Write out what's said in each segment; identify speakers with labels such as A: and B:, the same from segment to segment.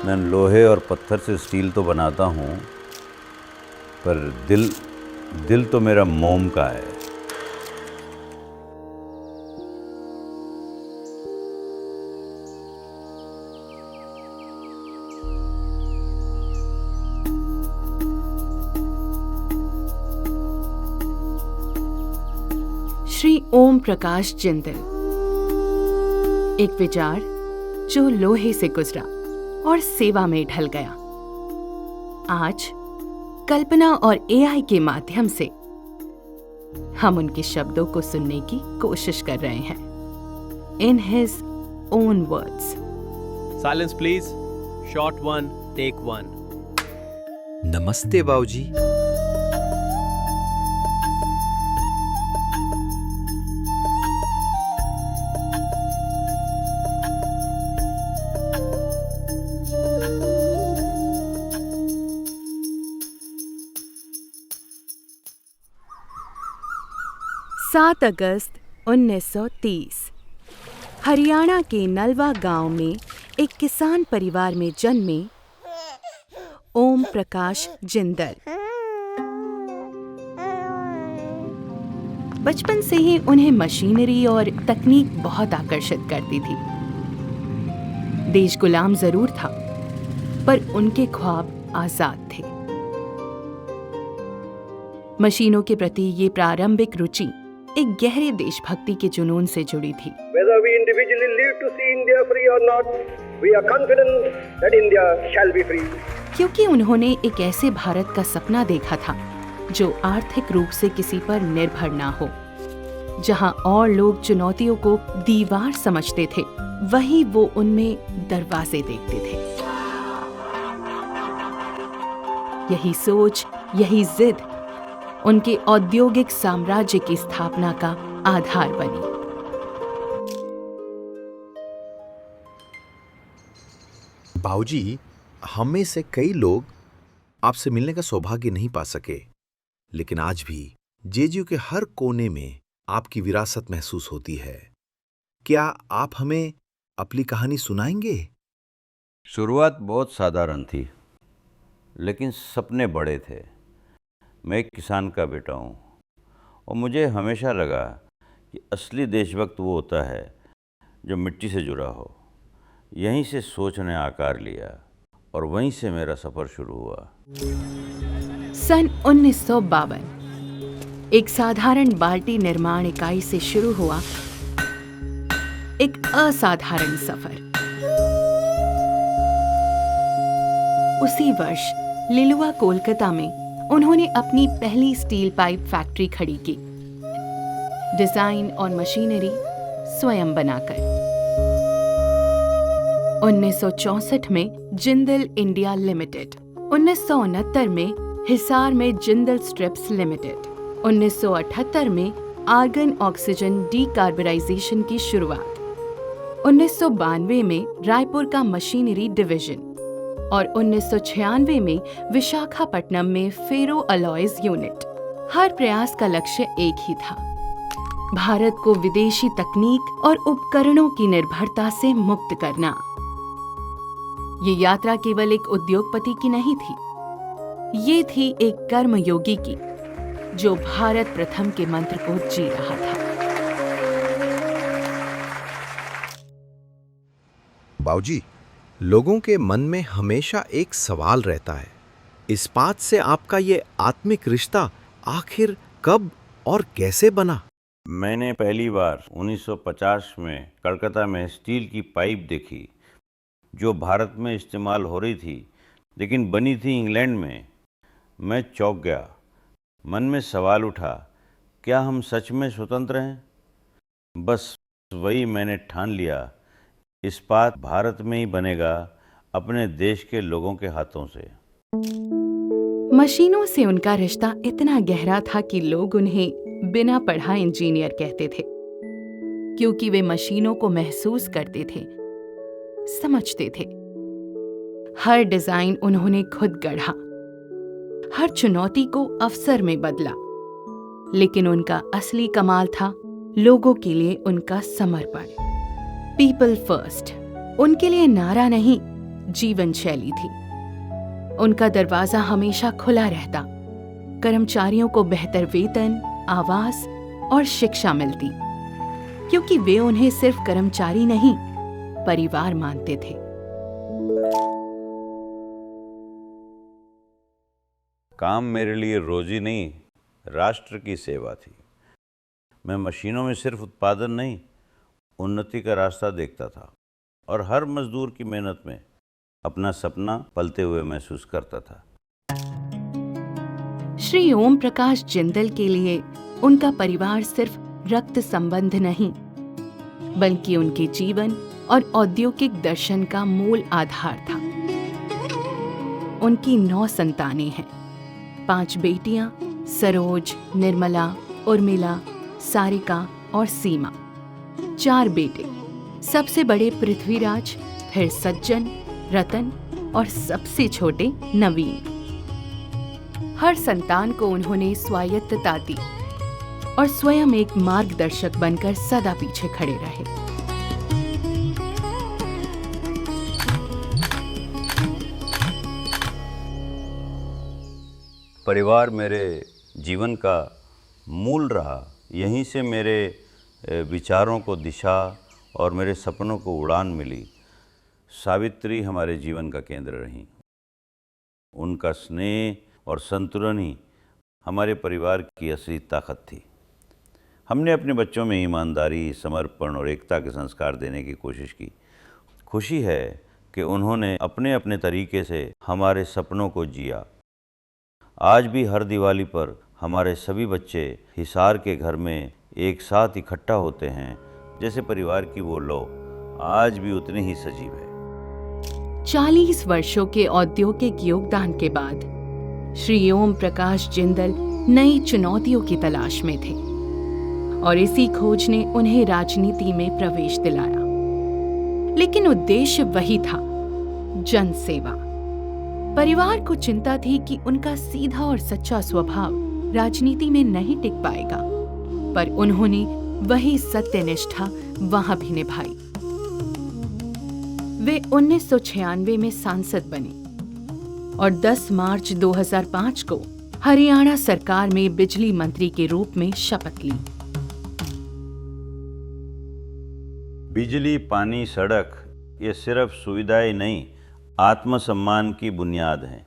A: मैं लोहे और पत्थर से स्टील तो बनाता हूँ, पर दिल तो मेरा मोम का है।
B: श्री ओम प्रकाश जिंदल, एक विचार जो लोहे से गुजरा और सेवा में ढल गया, आज कल्पना और एआई के माध्यम से हम उनके शब्दों को सुनने की कोशिश कर रहे हैं। In his own words.
C: Silence please. Shot 1, take 1।
D: नमस्ते बाबूजी।
B: सात अगस्त 1930 हरियाणा के नलवा गांव में एक किसान परिवार में जन्मे ओम प्रकाश जिंदल। बचपन से ही उन्हें मशीनरी और तकनीक बहुत आकर्षित करती थी। देश गुलाम जरूर था, पर उनके ख्वाब आजाद थे। मशीनों के प्रति ये प्रारंभिक रुचि एक गहरे देशभक्ति के जुनून से जुड़ी थी।
E: Whether we individually live to see India free or not, we are confident that India shall be free.
B: क्योंकि उन्होंने एक ऐसे भारत का सपना देखा था जो आर्थिक रूप से किसी पर निर्भर ना हो, जहां और लोग चुनौतियों को दीवार समझते थे, वहीं वो उनमें दरवाजे देखते थे। यही सोच, यही जिद उनके औद्योगिक साम्राज्य की स्थापना का आधार बनी।
D: बाबूजी, हम में से कई लोग आपसे मिलने का सौभाग्य नहीं पा सके, लेकिन आज भी जेजीयू के हर कोने में आपकी विरासत महसूस होती है। क्या आप हमें अपनी कहानी सुनाएंगे?
A: शुरुआत बहुत साधारण थी, लेकिन सपने बड़े थे। मैं एक किसान का बेटा हूँ और मुझे हमेशा लगा कि असली देशभक्त वो होता है जो मिट्टी से जुड़ा हो। यहीं से सोच ने आकार लिया और वहीं से मेरा सफ़र शुरू हुआ।
B: सन 1952 एक साधारण बाल्टी निर्माण इकाई से शुरू हुआ एक असाधारण सफर। उसी वर्ष लिलुआ, कोलकाता में उन्होंने अपनी पहली स्टील पाइप फैक्ट्री खड़ी की, डिजाइन और मशीनरी स्वयं बनाकर। 1964 में जिंदल इंडिया लिमिटेड, 1969 में हिसार में जिंदल स्ट्रिप्स लिमिटेड, 1978 में आर्गन ऑक्सीजन डीकार्बोनाइजेशन की शुरुआत, 1992 में रायपुर का मशीनरी डिवीजन और 1996 में विशाखापट्टनम में फेरो अलॉयज यूनिट। हर प्रयास का लक्ष्य एक ही था, भारत को विदेशी तकनीक और उपकरणों की निर्भरता से मुक्त करना। ये यात्रा केवल एक उद्योगपति की नहीं थी, ये थी एक कर्मयोगी की, जो भारत प्रथम के मंत्र को जी रहा था।
D: बाबूजी, लोगों के मन में हमेशा एक सवाल रहता है, इस्पात से आपका ये आत्मिक रिश्ता आखिर कब और कैसे बना?
A: मैंने पहली बार 1950 में कलकत्ता में स्टील की पाइप देखी, जो भारत में इस्तेमाल हो रही थी, लेकिन बनी थी इंग्लैंड में। मैं चौंक गया। मन में सवाल उठा, क्या हम सच में स्वतंत्र हैं? बस वही मैंने ठान लिया, इस्पात भारत में ही बनेगा, अपने देश के लोगों के हाथों से।
B: मशीनों से उनका रिश्ता इतना गहरा था कि लोग उन्हें बिना पढ़ा इंजीनियर कहते थे, क्योंकि वे मशीनों को महसूस करते थे, समझते थे। हर डिजाइन उन्होंने खुद गढ़ा, हर चुनौती को अवसर में बदला, लेकिन उनका असली कमाल था लोगों के लिए उनका समर्पण। पीपल फर्स्ट उनके लिए नारा नहीं, जीवन शैली थी। उनका दरवाजा हमेशा खुला रहता। कर्मचारियों को बेहतर वेतन, आवास और शिक्षा मिलती, क्योंकि वे उन्हें सिर्फ कर्मचारी नहीं, परिवार मानते थे।
A: काम मेरे लिए रोजी नहीं, राष्ट्र की सेवा थी। मैं मशीनों में सिर्फ उत्पादन नहीं, उन्नति का रास्ता देखता था और हर मजदूर की मेहनत में अपना सपना पलते हुए महसूस करता था।
B: श्री ओम प्रकाश जिंदल के लिए उनका परिवार सिर्फ रक्त संबंध नहीं, बल्कि उनके जीवन और औद्योगिक दर्शन का मूल आधार था। उनकी 9 संतानें हैं। 5 बेटियां सरोज, निर्मला, उर्मिला, सारिका और सीमा। 4 बेटे, सबसे बड़े पृथ्वीराज, फिर सज्जन, रतन और सबसे छोटे नवीन। हर संतान को उन्होंने स्वायत्तता दी और स्वयं एक मार्गदर्शक बनकर सदा पीछे खड़े रहे।
A: परिवार मेरे जीवन का मूल रहा। यहीं से मेरे विचारों को दिशा और मेरे सपनों को उड़ान मिली। सावित्री हमारे जीवन का केंद्र रही। उनका स्नेह और संतुलन ही हमारे परिवार की असली ताकत थी। हमने अपने बच्चों में ईमानदारी, समर्पण और एकता के संस्कार देने की कोशिश की। खुशी है कि उन्होंने अपने अपने तरीके से हमारे सपनों को जिया। आज भी हर दिवाली पर हमारे सभी बच्चे हिसार के घर में एक साथ इकट्ठा होते हैं। जैसे परिवार की वो लौ आज भी उतनी ही सजीव है।
B: 40 वर्षों के औद्योगिक योगदान के बाद श्री ओम प्रकाश जिंदल नई चुनौतियों की तलाश में थे और इसी खोज ने उन्हें राजनीति में प्रवेश दिलाया। लेकिन उद्देश्य वही था, जन सेवा। परिवार को चिंता थी कि उनका सीधा और सच्चा स्वभाव राजनीति में नहीं टिक पाएगा, पर उन्होंने वही सत्यनिष्ठा वहां भी निभाई। वे 1996 में सांसद बने और 10 मार्च 2005 को हरियाणा सरकार में बिजली मंत्री के रूप में शपथ ली।
A: बिजली, पानी, सड़क ये सिर्फ सुविधाएं नहीं, आत्मसम्मान की बुनियाद हैं।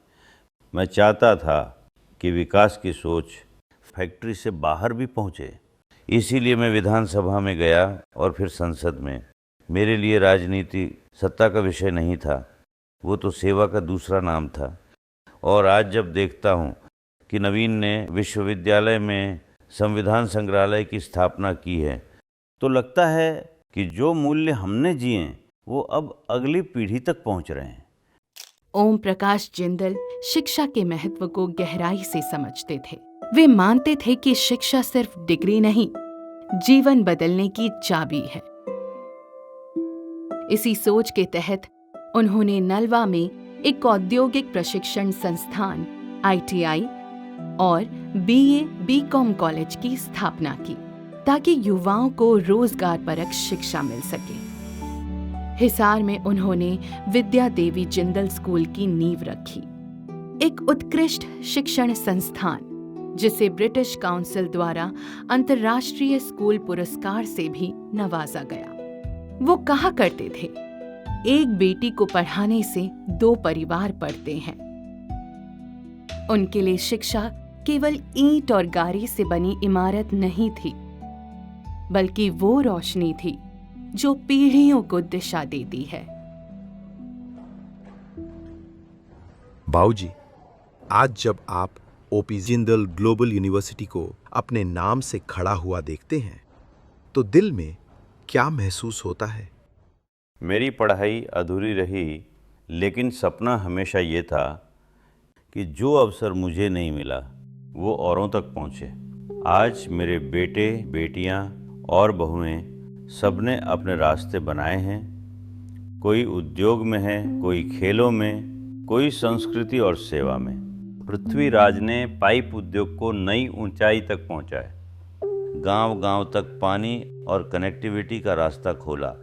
A: मैं चाहता था कि विकास की सोच फैक्ट्री से बाहर भी पहुंचे। इसीलिए मैं विधानसभा में गया और फिर संसद में। मेरे लिए राजनीति सत्ता का विषय नहीं था, वो तो सेवा का दूसरा नाम था। और आज जब देखता हूँ कि नवीन ने विश्वविद्यालय में संविधान संग्रहालय की स्थापना की है, तो लगता है कि जो मूल्य हमने जिए वो अब अगली पीढ़ी तक पहुँच रहे हैं।
B: ओम प्रकाश जिंदल शिक्षा के महत्व को गहराई से समझते थे। वे मानते थे कि शिक्षा सिर्फ डिग्री नहीं, जीवन बदलने की चाबी है। इसी सोच के तहत उन्होंने नलवा में एक औद्योगिक प्रशिक्षण संस्थान ITI और BA BCom कॉलेज की स्थापना की, ताकि युवाओं को रोजगारपरक शिक्षा मिल सके। हिसार में उन्होंने विद्या देवी जिंदल स्कूल की नींव रखी, एक उत्कृष्ट शिक्षण संस्थान जिसे ब्रिटिश काउंसिल द्वारा अंतर्राष्ट्रीय स्कूल पुरस्कार से भी नवाजा गया। वो कहा करते थे, एक बेटी को पढ़ाने से 2 परिवार पढ़ते हैं। उनके लिए शिक्षा केवल ईंट और गारे से बनी इमारत नहीं थी, बल्कि वो रोशनी थी जो पीढ़ियों को दिशा देती है।
D: बाऊजी, आज जब आप OP जिंदल ग्लोबल यूनिवर्सिटी को अपने नाम से खड़ा हुआ देखते हैं, तो दिल में क्या महसूस होता है?
A: मेरी पढ़ाई अधूरी रही, लेकिन सपना हमेशा ये था कि जो अवसर मुझे नहीं मिला वो औरों तक पहुँचे। आज मेरे बेटे, बेटियां और बहुएं सबने अपने रास्ते बनाए हैं। कोई उद्योग में है, कोई खेलों में, कोई संस्कृति और सेवा में। पृथ्वीराज ने पाइप उद्योग को नई ऊंचाई तक पहुंचाया, गांव-गांव तक पानी और कनेक्टिविटी का रास्ता खोला।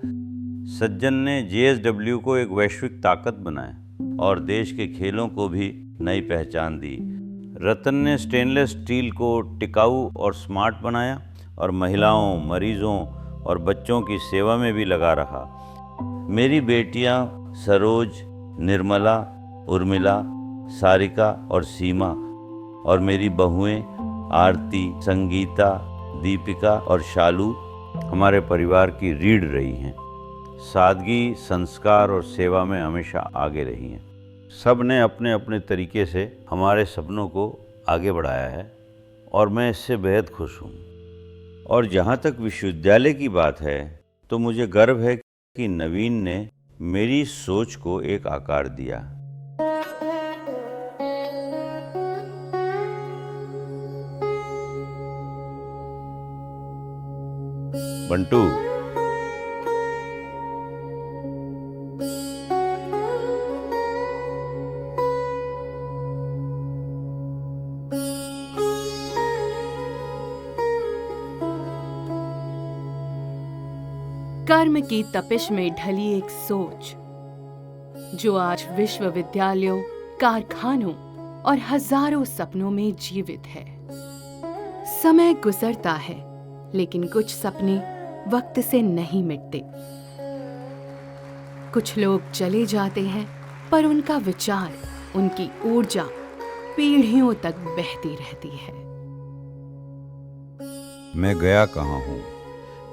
A: सज्जन ने JSW को एक वैश्विक ताकत बनाया और देश के खेलों को भी नई पहचान दी। रतन ने स्टेनलेस स्टील को टिकाऊ और स्मार्ट बनाया और महिलाओं, मरीजों और बच्चों की सेवा में भी लगा रहा। मेरी बेटियां सरोज, निर्मला, उर्मिला, सारिका और सीमा और मेरी बहुएं आरती, संगीता, दीपिका और शालू हमारे परिवार की रीढ़ रही हैं। सादगी, संस्कार और सेवा में हमेशा आगे रही हैं। सब ने अपने अपने तरीके से हमारे सपनों को आगे बढ़ाया है और मैं इससे बेहद खुश हूँ। और जहाँ तक विश्वविद्यालय की बात है तो मुझे गर्व है कि नवीन ने मेरी सोच को एक आकार दिया। बंटू,
B: कर्म की तपिश में ढली एक सोच जो आज विश्वविद्यालयों, कारखानों और हजारों सपनों में जीवित है। समय गुजरता है लेकिन कुछ सपने वक्त से नहीं मिटते। कुछ लोग चले जाते हैं पर उनका विचार, उनकी ऊर्जा पीढ़ियों तक बहती रहती है।
A: मैं गया कहाँ हूँ?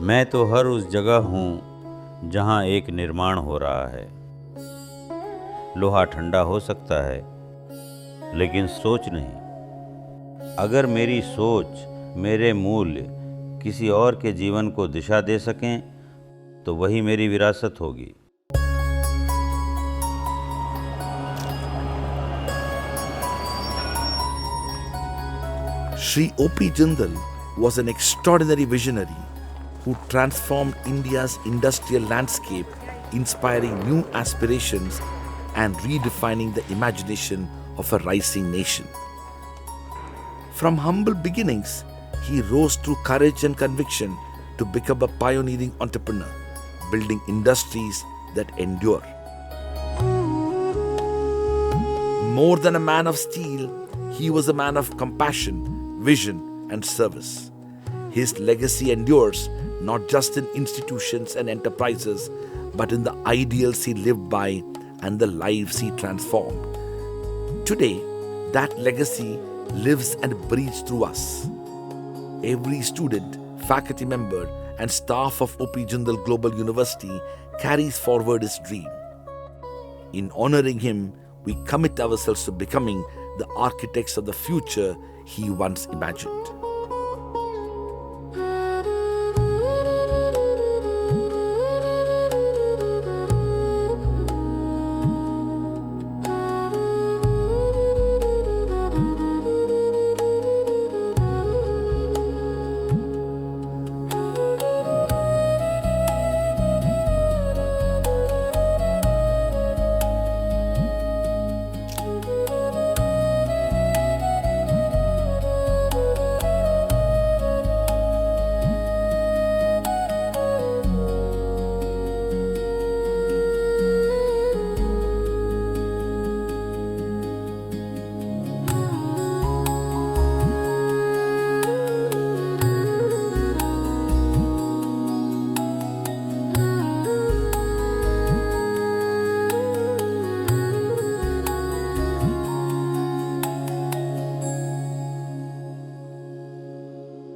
A: मैं तो हर उस जगह हूँ जहाँ एक निर्माण हो रहा है। लोहा ठंडा हो सकता है लेकिन सोच नहीं। अगर मेरी सोच, मेरे मूल्य किसी और के जीवन को दिशा दे सकें तो वही मेरी विरासत होगी।
F: Sri O.P. Jindal was an extraordinary visionary who transformed India's industrial landscape, inspiring new aspirations and redefining the imagination of a rising nation. From humble beginnings, he rose through courage and conviction to become a pioneering entrepreneur, building industries that endure. More than a man of steel, he was a man of compassion, vision, and service. His legacy endures not just in institutions and enterprises, but in the ideals he lived by and the lives he transformed. Today, that legacy lives and breathes through us. Every student, faculty member, and staff of O.P. Jindal Global University carries forward his dream. In honoring him, we commit ourselves to becoming the architects of the future he once imagined.